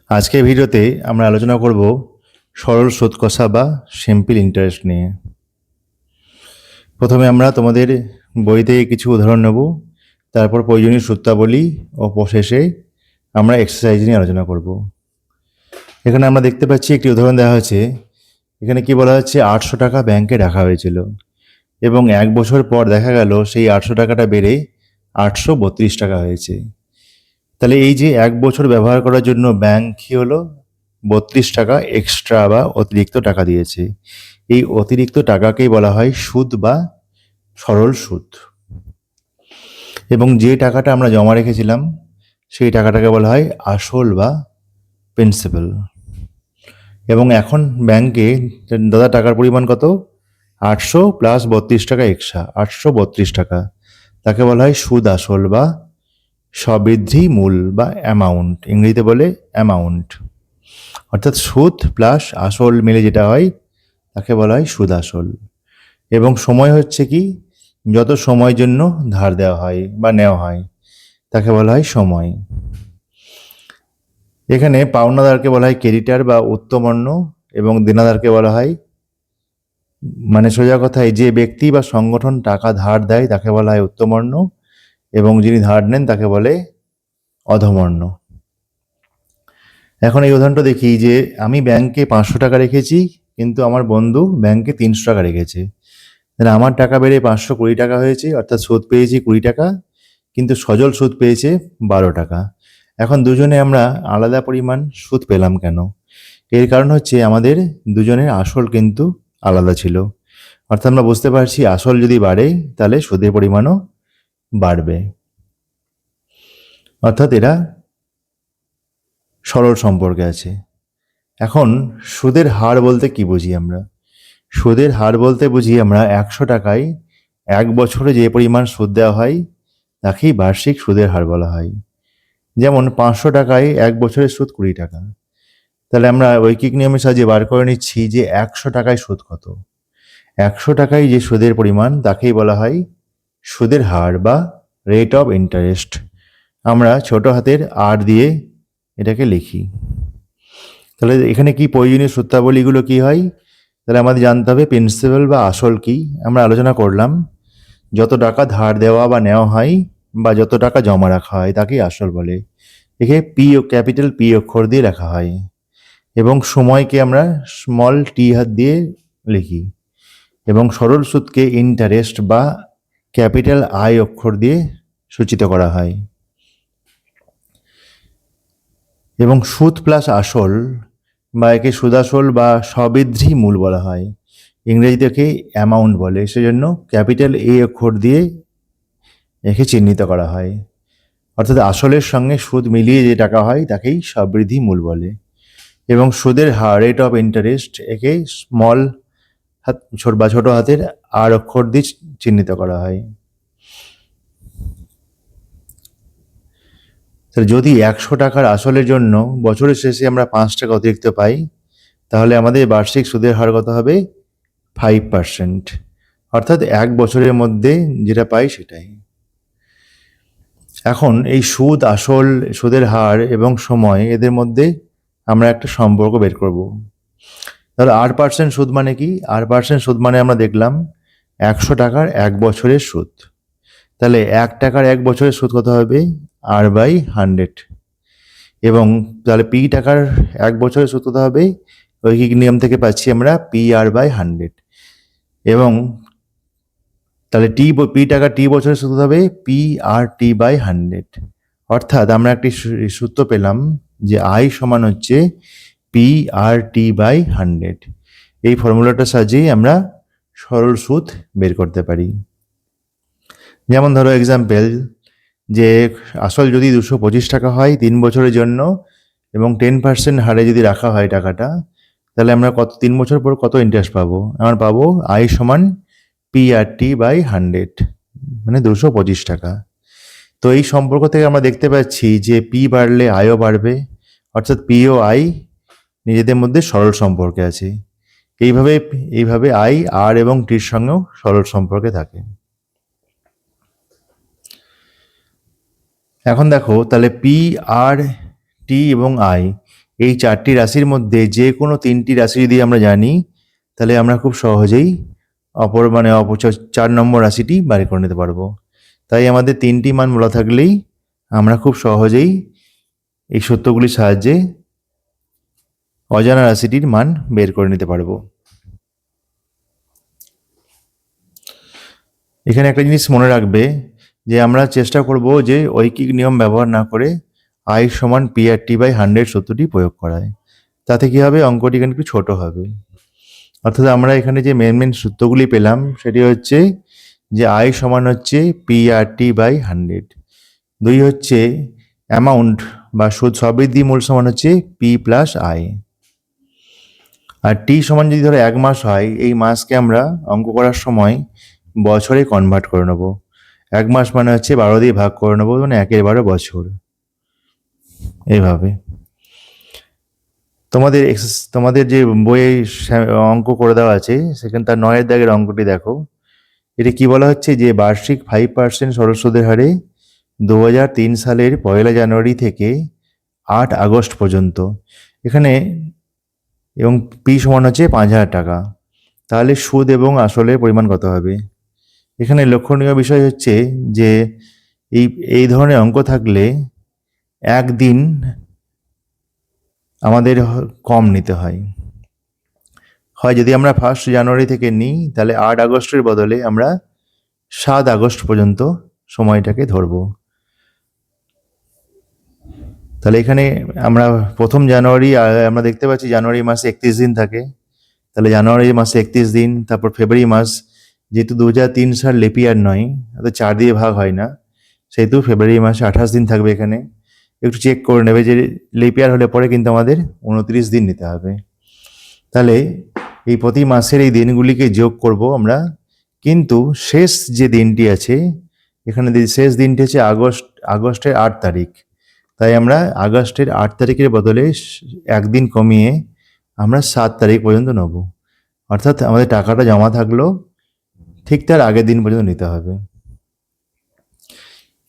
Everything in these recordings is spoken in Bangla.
আজকের ভিডিওতে আমরা আলোচনা করব সরল সুদ কষা বা সিম্পল ইন্টারেস্ট নিয়ে। প্রথমে আমরা তোমাদের বই থেকে কিছু উদাহরণ নেব, তারপর প্রয়োজনীয় সূত্রাবলী ও শেষে আমরা এক্সারসাইজ নিয়ে আলোচনা করব। এখানে আমরা দেখতে পাচ্ছি একটি উদাহরণ দেওয়া হয়েছে। এখানে কি বলা হচ্ছে, 800 টাকা ব্যাংকে রাখা হয়েছিল এবং 1 বছর পর দেখা গেল সেই 800 টাকাটা বেড়ে 832 টাকা হয়েছে। তাহলে এই যে 1 বছর ব্যবহার করার জন্য ব্যাংক কি হলো, 32 টাকা এক্সট্রা বা অতিরিক্ত টাকা দিয়েছে। এই অতিরিক্ত টাকাকেই বলা হয় সুদ বা সরল সুদ। এবং যে টাকাটা আমরা জমা রেখেছিলাম সেই টাকাটাকে বলা হয় আসল বা প্রিন্সিপাল। এবং এখন ব্যাংকে দাদা টাকার পরিমাণ কত, 800 প্লাস 32 টাকা এক্সট্রা, 832 টাকা। তাকে বলা হয় সুদ আসল বা সবৃদ্ধি মূল বা অ্যামাউন্ট, ইংরেজিতে বলে অ্যামাউন্ট। অর্থাৎ সুদ প্লাস আসল মিলে যেটা হয় তাকে বলা হয় সুদ আসল। এবং সময় হচ্ছে কি, যত সময়ের জন্য ধার দেওয়া হয় বা নেওয়া হয় তাকে বলা হয় সময়। এখানে পাওনাদারকে বলা হয় ক্রেডিটার বা উত্তমন্য, এবং দেনাদারকে বলা হয়, মানে সোজা কথায় যে ব্যক্তি বা সংগঠন টাকা ধার দেয় তাকে বলা হয় উত্তমন্য, এবং যিনি ধার নেন তাকে বলে অধমন্য। এখন এই উদাহরণটা দেখি যে আমি ব্যাংকে 500 টাকা রেখেছি, কিন্তু আমার বন্ধু ব্যাংকে 300 টাকা রেখেছে। তাহলে আমার টাকা বেড়ে 520 টাকা হয়েছে, অর্থাৎ সুদ পেয়েছি 20 টাকা, কিন্তু সজল সুদ পেয়েছে 12 টাকা। এখন দুজনে আমরা আলাদা পরিমাণ সুদ পেলাম কেন? এর কারণ হচ্ছে আমাদের দুজনের আসল কিন্তু আলাদা ছিল। অর্থাৎ আমরা বুঝতে পারছি আসল যদি বাড়ে তাহলে সুদের পরিমাণও বাড়বে। অর্থাৎ এরা সরল সম্পর্কে আছে। এখন সুদের হার বলতে কি বুঝি আমরা? সুদের হার বলতে বুঝি আমরা 100 টাকায় 1 বছরে যে পরিমাণ সুদ দেওয়া হয় তাকেই বার্ষিক সুদের হার বলা হয়। যেমন 500 টাকায় 1 বছরের সুদ 20 টাকা। তাহলে আমরা ঐকিক নিয়মের সাহায্যে বার করে নিচ্ছি যে 100 টাকায় সুদ কত। 100 টাকায় যে সুদের পরিমাণ তাকেই বলা হয় সুদের হার বা রেট অফ ইন্টারেস্ট। আমরা ছোট হাতের আর দিয়ে এটাকে লিখি। তাহলে এখানে কি প্রয়োজনীয় সূত্রাবলীগুলো কি হয়? তাহলে আমাদের জানতে হবে প্রিন্সিপাল বা আসল কি। আমরা আলোচনা করলাম যত টাকা ধার দেওয়া বা নেওয়া হয় বা যত টাকা জমা রাখা হয় তাকেই আসল বলে। একে পি ও ক্যাপিটাল পি অক্ষর দিয়ে লেখা হয়, এবং সময়কে আমরা স্মল টি হাত দিয়ে লিখি, এবং সরল সুদকে ইন্টারেস্ট বা ক্যাপিটাল আই অক্ষর দিয়ে সূচিত করা হয়। এবং সুদ প্লাস আসল বা একে সুদাসল বা সবৃদ্ধি মূল বলা হয়, ইংরেজিতে অ্যামাউন্ট বলে, সেজন্য ক্যাপিটাল এ অক্ষর দিয়ে একে চিহ্নিত করা হয়। অর্থাৎ আসলের সঙ্গে সুদ মিলিয়ে যে টাকা হয় তাকেই সবৃদ্ধি মূল বলে। এবং সুদের হার রেট অফ ইন্টারেস্ট একে স্মল হাত বা ছোট হাতের আর অক্ষর দিয়ে চিহ্নিত করা হয়। তাহলে যদি 100 টাকার আসলের জন্য বছরের শেষে আমরা 5 টাকা অতিরিক্ত পাই, তাহলে আমাদের বার্ষিক সুদের হার কত হবে? 5%। অর্থাৎ 1 বছরের মধ্যে যেটা পাই সেটাই। এখন এই সুদ আসল, সুদের হার এবং সময়, এদের মধ্যে আমরা একটা সম্পর্ক বের করব। তাহলে R% সুদ মানে কি? R% সুদ মানে আমরা দেখলাম 100 টাকার 1 বছরের সুদ। তাহলে 1 টাকার 1 বছরের সুদ কত হবে? R/100। এবং তাহলে পি টাকার 1 বছরের সুদ কত হবে? ঐকিক নিয়ম থেকে পাচ্ছি আমরা PR/100। এবং তাহলে পি টাকা টি বছরের সুদ হবে PRT/100। অর্থাৎ আমরা একটি সূত্র পেলাম যে আই সমান হচ্ছে PRT/100। এই ফর্মুলাটার সাহায্যেই আমরা সরল সুদ বের করতে পারি। যেমন ধরো এক্সাম্পল, যে আসল যদি 225 টাকা হয় 3 বছরের জন্য, এবং 10% হারে যদি রাখা হয় টাকাটা, তাহলে আমরা 3 বছর পর কত ইন্টারেস্ট পাবো? আমরা পাবো আই সমান PRT/100, মানে 225 টাকা। তো এই সম্পর্ক থেকে আমরা দেখতে পাচ্ছি যে পি বাড়লে আয়ও বাড়বে, অর্থাৎ পি ও আই নিজেদের মধ্যে সরল সম্পর্কে আছে। এইভাবে এইভাবে আই আর এবং টির সঙ্গেও সরল সম্পর্কে থাকে। এখন দেখো, তাহলে পি আর টি এবং আই এই 4টি রাশির মধ্যে যে কোনো 3টি রাশি যদি আমরা জানি, তাহলে আমরা খুব সহজেই অপর 4 নম্বর রাশিটি বাড়ি করে নিতে পারবো। তাই আমাদের 3টি মান বলা থাকলেই আমরা খুব সহজেই এই সূত্রগুলির সাহায্যে অজানা রাশিটির মান বের করে নিতে পারবো। এখানে একটা জিনিস মনে রাখবে যে আমরা চেষ্টা করব যে ঐকিক নিয়ম ব্যবহার না করে I সমান P/T/100 সূত্রটি প্রয়োগ করায়। তাতে কি হবে, অঙ্কটি এখানে একটু ছোট হবে। অর্থাৎ আমরা এখানে যে মেন সূত্রগুলি পেলাম সেটি হচ্ছে যে I সমান হচ্ছে P/T/100, 2 হচ্ছে অ্যামাউন্ট বা সুদ সবৃদ্ধি মূল সমান হচ্ছে P প্লাস I, আর টি সমান যদি ধরো 1 মাস হয়, এই মাসকে আমরা অঙ্ক করার সময় বছরে কনভার্ট করে নেব। 1 মাস মানে হচ্ছে 12 দিয়ে ভাগ করে নেবো, মানে 1/12 বছর। এইভাবে তোমাদের যে বইয়ে অঙ্ক করে দেওয়া আছে সেখানে তার 9 দাগের অঙ্কটি দেখো। এটি কি বলা হচ্ছে যে বার্ষিক 5% সরল সুদের হারে 2003 সালের 1 জানুয়ারি থেকে 8 আগস্ট পর্যন্ত, এখানে এবং পি সমান হচ্ছে 5,000 টাকা। তাহলে সুদ এবং আসলের পরিমাণ কত হবে? এখানে লক্ষণীয় বিষয় হচ্ছে যে এই ধরনের অঙ্ক থাকলে একদিন আমাদের কম নিতে হয়। যদি আমরা 1 জানুয়ারি থেকে নিই তাহলে 8 আগস্টের বদলে আমরা 7 আগস্ট পর্যন্ত সময়টাকে ধরব। তাহলে এখানে আমরা 1 জানুয়ারি আমরা দেখতে পাচ্ছি জানুয়ারি মাসে 31 দিন থাকে, তাহলে জানুয়ারি মাসে 31 দিন, তারপর ফেব্রুয়ারি মাস, যেহেতু 2003 সাল লেপিয়ার নয়, অর্থাৎ 4 দিয়ে ভাগ হয় না, সেহেতু ফেব্রুয়ারি মাসে 28 দিন থাকবে। এখানে একটু চেক করে নেবে যে লেপিয়ার হলে পরে কিন্তু আমাদের 29 দিন নিতে হবে। তাহলে এই প্রতি মাসের এই দিনগুলিকে যোগ করব আমরা, কিন্তু শেষ যে দিনটি আছে এখানে শেষ দিনটি হচ্ছে আগস্টের 8 তারিখ। তাই আমরা আগস্টের 8 তারিখের বদলে একদিন কমিয়ে আমরা 7 তারিখ পর্যন্ত নেব। অর্থাৎ আমাদের টাকাটা জমা থাকলো ঠিক তার আগের দিন পর্যন্ত নিতে হবে।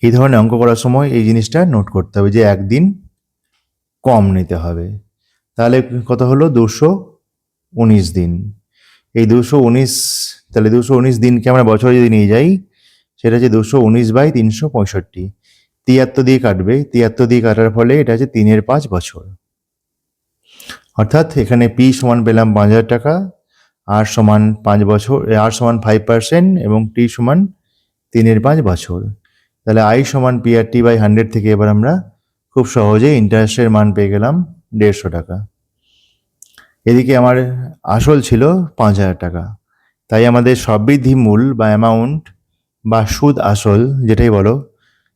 এই ধরনের অঙ্ক করার সময় এই জিনিসটা নোট করতে হবে যে একদিন কম নিতে হবে। তাহলে কত হলো? 219 দিন। এই 219, তাহলে 219 দিনকে আমরা বছরে যদি নিয়ে যাই, সেটা হচ্ছে 219/365। 73 দিয়ে কাটবে, 73 দিয়ে কাটার ফলে এটা হচ্ছে 3/5 বছর। অর্থাৎ এখানে পি সমান পেলাম 5,000 টাকা, আর সমান 5 বছর, আর সমান 5% এবং টি সমান 3/5 বছর। তাহলে I সমান P/T/100 থেকে এবার আমরা খুব সহজেই ইন্টারেস্টের মান পেয়ে গেলাম 150 টাকা। এদিকে আমার আসল ছিল 5,000 টাকা, তাই আমাদের সবৃদ্ধি মূল বা অ্যামাউন্ট বা সুদ আসল যেটাই বলো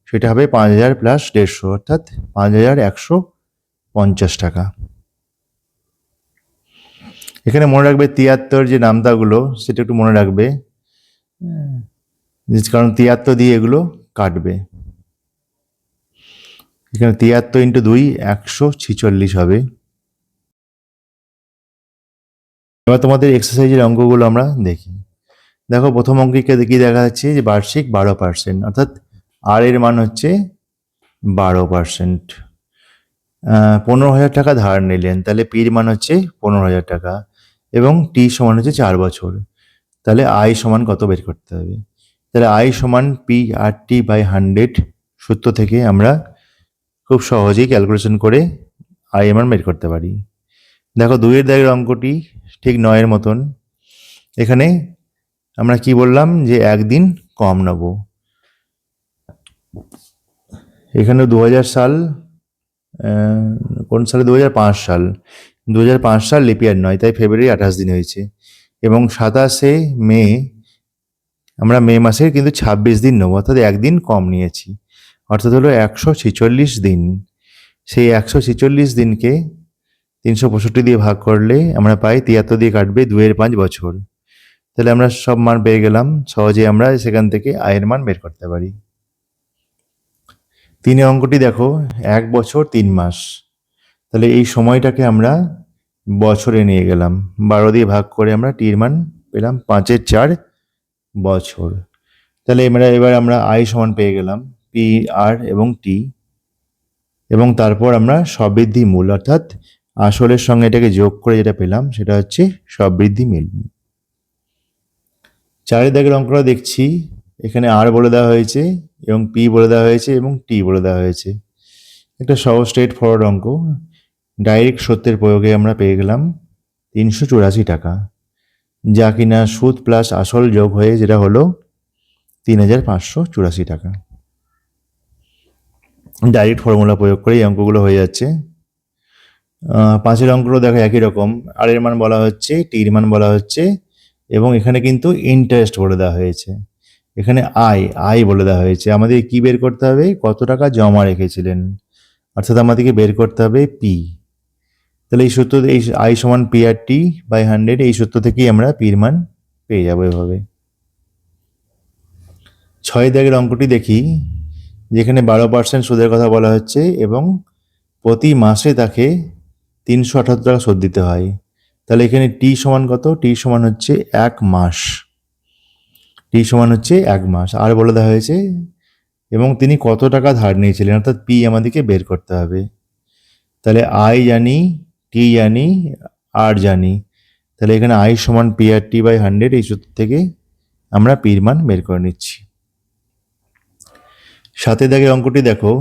সেটা হবে 5,000 প্লাস 150, অর্থাৎ 5,150 টাকা। এখানে মনে রাখবে 73 যে নামতাগুলো সেটা একটু মনে রাখবে, কারণ 73 দিয়ে এগুলো কাটবে। এখানে 73 × 2 146 হবে। এবার তোমাদের এক্সারসাইজের অঙ্কগুলো আমরা দেখি। দেখো প্রথম অঙ্কে কি দেখা যাচ্ছে যে বার্ষিক 12%, অর্থাৎ আর এর মান হচ্ছে 12%। 15,000 টাকা ধার নিলেন, তাহলে পির মান হচ্ছে 15,000 টাকা এবং টি সমান হচ্ছে 4 বছর। তাহলে I সমান কত বের করতে হবে? তাহলে I সমান P/T/100 সূত্র থেকে আমরা খুব সহজেই ক্যালকুলেশন করে I এর মান বের করতে পারি। দেখো 2 এর দাগের অঙ্কটি ঠিক 9 এর মতন। এখানে আমরা কি বললাম যে একদিন কম নেব। এখানে 2000 সাল, কোন সালে? 2005 সাল। 2005 সাল লিপিয়ার নয়, তাই ফেব্রুয়ারি 28 দিন হয়েছে, এবং 27 মে, আমরা মে মাসের কিন্তু 26 দিন নেবো, অর্থাৎ একদিন কম নিয়েছি, অর্থাৎ হলো 146 দিন। সেই 146 দিনকে 365 দিয়ে ভাগ করলে আমরা পাই 73 দিয়ে কাটবে 2/5 বছর। তাহলে আমরা সব মান পেয়ে গেলাম, সহজে আমরা সেখান থেকে আয়ের মান বের করতে পারি। 3 অঙ্কটি দেখো 1 বছর 3 মাস, তাহলে এই সময়টাকে আমরা বছরে নিয়ে গেলাম, 12 দিয়ে ভাগ করে আমরা টির মান পেলাম 5/4 বছর। তাহলে এবার আমরা I সমান পেয়ে গেলাম P, R এবং T, এবং তারপর আমরা সবৃদ্ধি মূল অর্থাৎ আসলের সঙ্গে এটাকে যোগ করে যেটা পেলাম সেটা হচ্ছে সবৃদ্ধি মিলবে। 4 দাগের অঙ্কটা দেখছি, এখানে আর বলে দেওয়া হয়েছে এবং পি বলে দেওয়া হয়েছে এবং টি বলে দেওয়া হয়েছে। একটা সহজ স্ট্রেট ফরওয়ার্ড অঙ্ক, ডাইরেক্ট সত্যের প্রয়োগে আমরা পেয়ে গেলাম 384 টাকা, যা কিনা সুদ প্লাস আসল যোগ হয়ে যেটা হলো 3584 টাকা। ডাইরেক্ট ফর্মুলা প্রয়োগ করে এই অঙ্কগুলো হয়ে যাচ্ছে। 5 অঙ্কগুলো দেখো একই রকম, আর এর মান বলা হচ্ছে, টির মান বলা হচ্ছে, এবং এখানে কিন্তু ইন্টারেস্ট বলে দেওয়া হয়েছে। এখানে আয় বলে দেওয়া হয়েছে। আমাদের কি বের করতে হবে? কত টাকা জমা রেখেছিলেন, অর্থাৎ আমাদেরকে বের করতে হবে পি। তাহলে এই সূত্র, এই আই সমান পি আর টি বাই 100, এই সূত্র থেকেই আমরা পির মান পেয়ে যাবো এভাবে। 6 দাগের অঙ্কটি দেখি, যেখানে 12% সুদের কথা বলা হচ্ছে এবং প্রতি মাসে তাকে 378 টাকা সুদ দিতে হয়। তাহলে এখানে টি সমান কত? টি সমান হচ্ছে 1 মাস। টি সমান হচ্ছে 1 মাস, আর বলে দেওয়া হয়েছে, এবং তিনি কত টাকা ধার নিয়েছিলেন, অর্থাৎ পি আমাদেরকে বের করতে হবে। তাহলে আই জানি, টি জানি, আর জানি, তাহলে এখানে আই সমান পি আর টি বাই 100, এই সূত্র থেকে আমরা পির মান বের করে নিচ্ছি। 7 দাগের অঙ্কটি দেখো,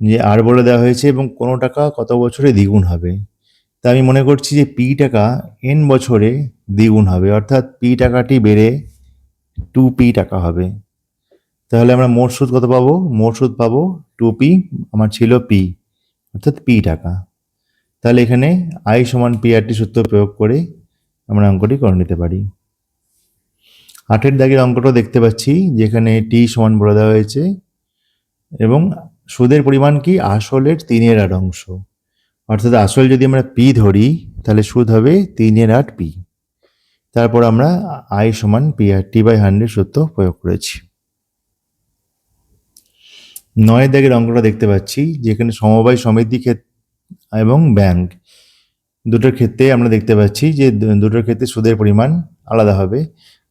যে আর বলে দেওয়া হয়েছে এবং কোনো টাকা কত বছরে দ্বিগুণ হবে। তা আমি মনে করছি যে পি টাকা এন বছরে দ্বিগুণ হবে, অর্থাৎ পি টাকাটি বেড়ে 2p টাকা হবে। তাহলে আমরা মোট সুদ কত পাবো? মোট সুদ পাবো 2p, আমার ছিল পি, অর্থাৎ পি টাকা। তাহলে এখানে আই সমান পি আর টি সূত্র প্রয়োগ করে আমরা অঙ্কটি করে নিতে পারি। 8 দাগের অঙ্কটা দেখতে পাচ্ছি, যেখানে টি সমান বলে দেওয়া হয়েছে এবং সুদের পরিমাণ কি? আসলের 3/8 অংশ, অর্থাৎ আসল যদি আমরা পি ধরি তাহলে সুদ হবে 3/8 পি। তারপর আমরা আই সমান পি আর টি বাই 100 সূত্র প্রয়োগ করেছি। 9 দাগের অঙ্কটা দেখতে পাচ্ছি, যেখানে সমবায় সমিতি এবং ব্যাংক দুটোর ক্ষেত্রে আমরা দেখতে পাচ্ছি যে দুটোর ক্ষেত্রে সুদের পরিমাণ আলাদা হবে,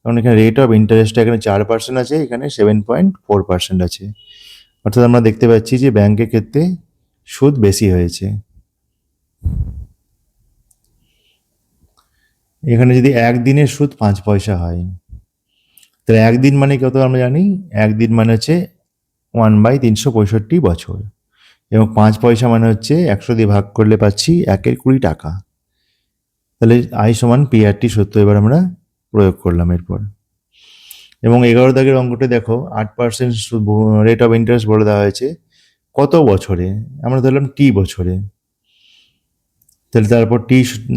কারণ এখানে রেট অফ ইন্টারেস্টটা এখানে 4% আছে, এখানে 7.4% আছে। অর্থাৎ আমরা দেখতে পাচ্ছি যে ব্যাংকের ক্ষেত্রে সুদ বেশি হয়েছে। এখানে যদি একদিনের সুদ 5 পয়সা হয়, তাহলে একদিন মানে কত আমরা জানি? একদিন মানে হচ্ছে 1/365 বছর, এবং 5 পয়সা মানে হচ্ছে 100 দিয়ে ভাগ করলে পাচ্ছি 1/20 টাকা। তাহলে আই সমান পি আর টি সূত্র এবার আমরা প্রয়োগ করলাম এরপর। এবং 11 দাগের অঙ্কটা দেখো, 8% রেট অফ ইন্টারেস্ট বলে দেওয়া হয়েছে কত বছরে? আমরা ধরলাম টি বছরে। তাহলে তারপর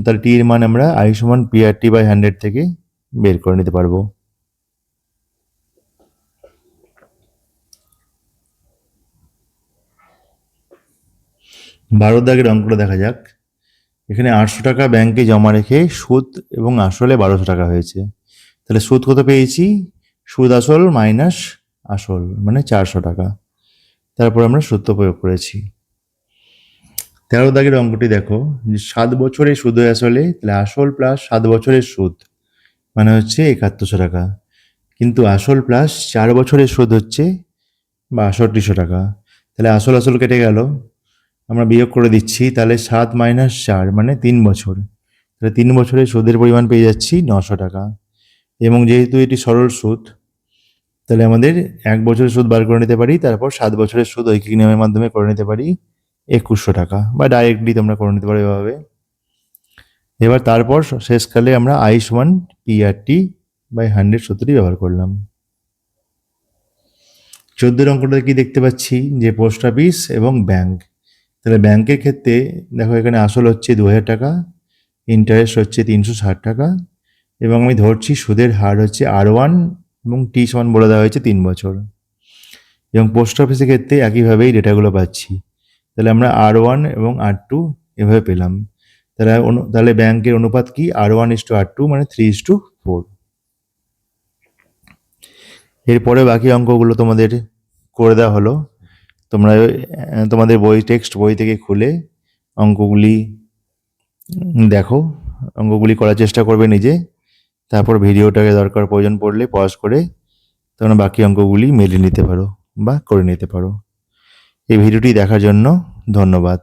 তাহলে টি এর মান আমরা আই সমান পি আর টি বাই 100 থেকে বের করে নিতে পারবো। বারো দাগের অঙ্কটা দেখা যাক। এখানে 800 টাকা ব্যাংকে জমা রেখে সুদ এবং আসলে 1200 টাকা হয়েছে। তাহলে সুদ কত পেয়েছি? সুদ আসল মাইনাস আসল মানে 400 টাকা। তারপর আমরা সূত্র প্রয়োগ করেছি। 13 দাগের অঙ্কটি দেখো, যে 7 বছরের সুদ আসলে, তাহলে আসল প্লাস 7 বছরের সুদ মানে হচ্ছে 7100 টাকা, কিন্তু আসল প্লাস 4 বছরের সুদ হচ্ছে 6200 টাকা। তাহলে আসল আসল কেটে গেল, আমরা বিয়োগ করে দিচ্ছি, তাহলে 7 মাইনাস 4 মানে 3 বছর। তাহলে 3 বছরের সুদের পরিমাণ পেয়ে যাচ্ছি 900 টাকা। এবং যেহেতু এটি সরল সুদ, তাহলে আমাদের 1 বছরের সুদ বার করে নিতে পারি, তারপর 7 বছরের সুদ ঐকিক নিয়মের মাধ্যমে করে নিতে পারি 2100 টাকা, বা ডাইরেক্টলি তোমরা করে নিতে পারো এভাবে। এবার তারপর শেষকালে আমরা আই সমান পি আর টি বাই 100 সূত্রটি ব্যবহার করলাম। 14 অঙ্কটা কি দেখতে পাচ্ছি, যে পোস্ট অফিস এবং ব্যাংক। তাহলে ব্যাংকের ক্ষেত্রে দেখো, এখানে আসল হচ্ছে 2000 টাকা, ইন্টারেস্ট হচ্ছে 360 টাকা, এবং আমি ধরছি সুদের হার হচ্ছে R1 এবং টি সমান বলে দেওয়া হয়েছে 3 বছর। এবং পোস্ট অফিসের ক্ষেত্রে একইভাবেই ডেটাগুলো পাচ্ছি। তাহলে আমরা R1 এবং R2 এভাবে পেলাম। তাহলে ব্যাংকের অনুপাত কি? R1:R2 মানে 3:4। এরপরে বাকি অঙ্কগুলো তোমাদের করে দেওয়া হলো। তোমরা তোমাদের টেক্সট বই থেকে খুলে অঙ্কগুলি দেখো, অঙ্কগুলি করার চেষ্টা করবে নিজে। তারপর ভিডিওটাকে দরকার প্রয়োজন পড়লে পজ করে তোমরা বাকি অঙ্কগুলি মিলিয়ে নিতে পারো বা করে নিতে পারো। এই ভিডিওটি দেখার জন্য ধন্যবাদ।